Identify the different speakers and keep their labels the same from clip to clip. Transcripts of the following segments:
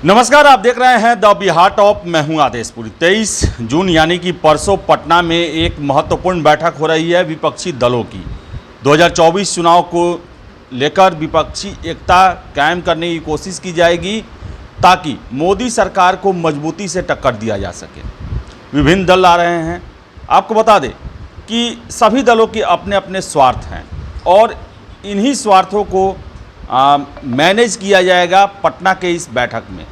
Speaker 1: नमस्कार, आप देख रहे हैं द बिहार टॉप। मैं हूं आदेशपुरी। 23 जून यानी कि परसों पटना में एक महत्वपूर्ण बैठक हो रही है विपक्षी दलों की। 2024 चुनाव को लेकर विपक्षी एकता कायम करने की कोशिश की जाएगी ताकि मोदी सरकार को मजबूती से टक्कर दिया जा सके। विभिन्न दल आ रहे हैं। आपको बता दें कि सभी दलों के अपने अपने स्वार्थ हैं और इन्हीं स्वार्थों को मैनेज किया जाएगा पटना के इस बैठक में।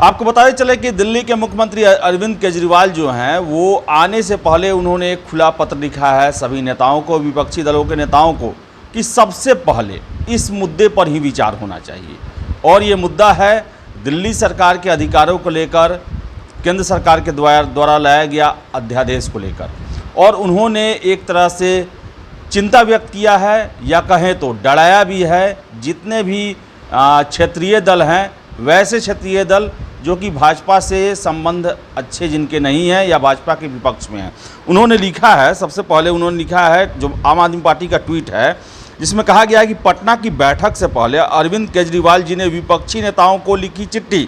Speaker 1: आपको बताते चले कि दिल्ली के मुख्यमंत्री अरविंद केजरीवाल जो हैं वो आने से पहले उन्होंने एक खुला पत्र लिखा है सभी नेताओं को, विपक्षी दलों के नेताओं को, कि सबसे पहले इस मुद्दे पर ही विचार होना चाहिए। और ये मुद्दा है दिल्ली सरकार के अधिकारों को लेकर, केंद्र सरकार के द्वारा लाया गया अध्यादेश को लेकर। और उन्होंने एक तरह से चिंता व्यक्त किया है या कहें तो डराया भी है जितने भी क्षेत्रीय दल हैं, वैसे क्षेत्रीय दल जो कि भाजपा से संबंध अच्छे जिनके नहीं हैं या भाजपा के विपक्ष में हैं। उन्होंने लिखा है, सबसे पहले उन्होंने लिखा है जो आम आदमी पार्टी का ट्वीट है, जिसमें कहा गया है कि पटना की बैठक से पहले अरविंद केजरीवाल जी ने विपक्षी नेताओं को लिखी चिट्ठी।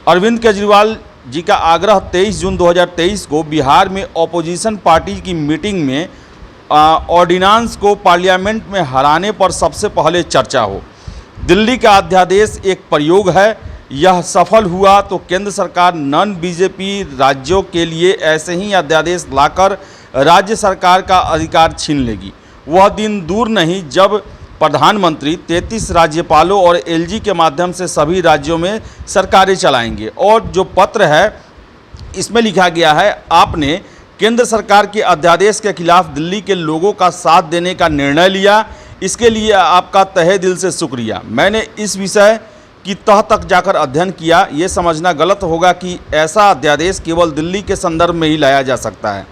Speaker 1: अरविंद केजरीवाल जी का आग्रह 23 जून 2023 को बिहार में ऑपोजिशन पार्टी की मीटिंग में ऑर्डिनेंस को पार्लियामेंट में हराने पर सबसे पहले चर्चा हो। दिल्ली का अध्यादेश एक प्रयोग है, यह सफल हुआ तो केंद्र सरकार नॉन बीजेपी राज्यों के लिए ऐसे ही अध्यादेश लाकर राज्य सरकार का अधिकार छीन लेगी। वह दिन दूर नहीं जब प्रधानमंत्री 33 राज्यपालों और एलजी के माध्यम से सभी राज्यों में सरकारें चलाएंगे। और जो पत्र है इसमें लिखा गया है, आपने केंद्र सरकार के अध्यादेश के खिलाफ दिल्ली के लोगों का साथ देने का निर्णय लिया, इसके लिए आपका तहे दिल से शुक्रिया। मैंने इस विषय की तह तक जाकर अध्ययन किया। ये समझना गलत होगा कि ऐसा अध्यादेश केवल दिल्ली के संदर्भ में ही लाया जा सकता है,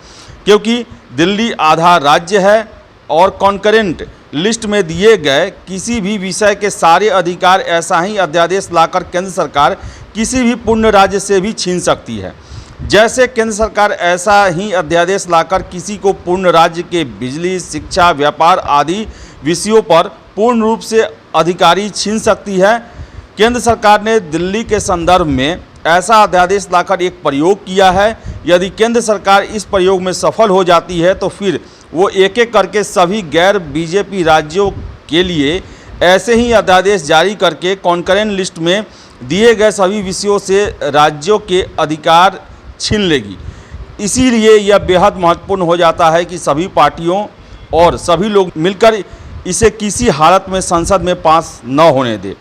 Speaker 1: क्योंकि दिल्ली आधा राज्य है और कॉन्करेंट लिस्ट में दिए गए किसी भी विषय के सारे अधिकार ऐसा ही अध्यादेश लाकर केंद्र सरकार किसी भी पूर्ण राज्य से भी छीन सकती है। जैसे केंद्र सरकार ऐसा ही अध्यादेश लाकर किसी को पूर्ण राज्य के बिजली, शिक्षा, व्यापार आदि विषयों पर पूर्ण रूप से अधिकारी छीन सकती है। केंद्र सरकार ने दिल्ली के संदर्भ में ऐसा अध्यादेश लाकर एक प्रयोग किया है। यदि केंद्र सरकार इस प्रयोग में सफल हो जाती है तो फिर वो एक एक करके सभी गैर बीजेपी राज्यों के लिए ऐसे ही अध्यादेश जारी करके कॉन्करेंट लिस्ट में दिए गए सभी विषयों से राज्यों के अधिकार छीन लेगी। इसीलिए यह बेहद महत्वपूर्ण हो जाता है कि सभी पार्टियों और सभी लोग मिलकर इसे किसी हालत में संसद में पास न होने दे।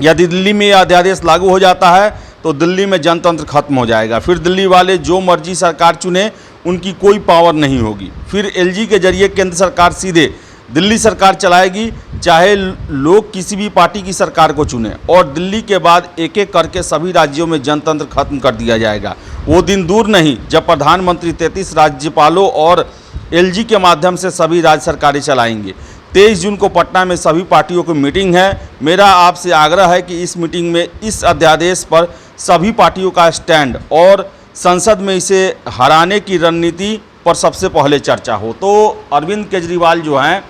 Speaker 1: यदि दिल्ली में यह अध्यादेश लागू हो जाता है तो दिल्ली में जनतंत्र खत्म हो जाएगा। फिर दिल्ली वाले जो मर्जी सरकार चुने उनकी कोई पावर नहीं होगी। फिर एलजी के जरिए केंद्र सरकार सीधे दिल्ली सरकार चलाएगी, चाहे लोग किसी भी पार्टी की सरकार को चुने। और दिल्ली के बाद एक एक करके सभी राज्यों में जनतंत्र खत्म कर दिया जाएगा। वो दिन दूर नहीं जब प्रधानमंत्री 33 राज्यपालों और एलजी के माध्यम से सभी राज्य सरकारें चलाएंगे। 23 जून को पटना में सभी पार्टियों की मीटिंग है। मेरा आपसे आग्रह है कि इस मीटिंग में इस अध्यादेश पर सभी पार्टियों का स्टैंड और संसद में इसे हराने की रणनीति पर सबसे पहले चर्चा हो। तो अरविंद केजरीवाल जो हैं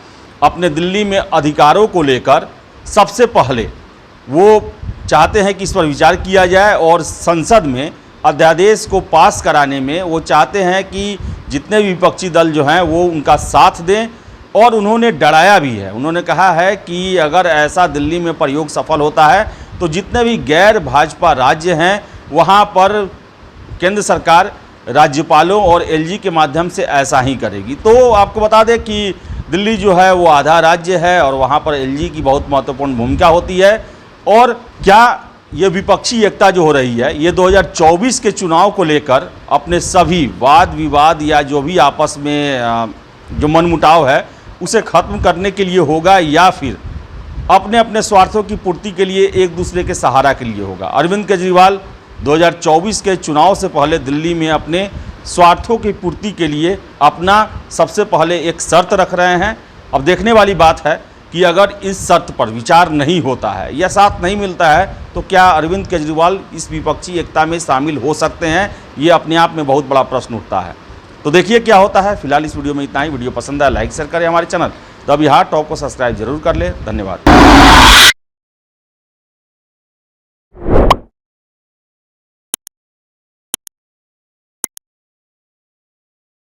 Speaker 1: अपने दिल्ली में अधिकारों को लेकर सबसे पहले वो चाहते हैं कि इस पर विचार किया जाए और संसद में अध्यादेश को पास कराने में वो चाहते हैं कि जितने भी विपक्षी दल जो हैं वो उनका साथ दें। और उन्होंने डराया भी है। उन्होंने कहा है कि अगर ऐसा दिल्ली में प्रयोग सफल होता है तो जितने भी गैर भाजपा राज्य हैं वहाँ पर केंद्र सरकार राज्यपालों और एलजी के माध्यम से ऐसा ही करेगी। तो आपको बता दें कि दिल्ली जो है वो आधा राज्य है और वहाँ पर एलजी की बहुत महत्वपूर्ण भूमिका होती है। और क्या ये विपक्षी एकता जो हो रही है ये 2024 के चुनाव को लेकर अपने सभी वाद विवाद या जो भी आपस में जो मनमुटाव है उसे ख़त्म करने के लिए होगा या फिर अपने अपने स्वार्थों की पूर्ति के लिए एक दूसरे के सहारा के लिए होगा। अरविंद केजरीवाल 2024 के चुनाव से पहले दिल्ली में अपने स्वार्थों की पूर्ति के लिए अपना सबसे पहले एक शर्त रख रहे हैं। अब देखने वाली बात है कि अगर इस शर्त पर विचार नहीं होता है या साथ नहीं मिलता है तो क्या अरविंद केजरीवाल इस विपक्षी एकता में शामिल हो सकते हैं, ये अपने आप में बहुत बड़ा प्रश्न उठता है। तो देखिए क्या होता है। फिलहाल इस वीडियो में इतना ही। वीडियो पसंद आया लाइक शेयर करें, हमारे चैनल द बिहार टॉप को सब्सक्राइब जरूर कर ले। धन्यवाद।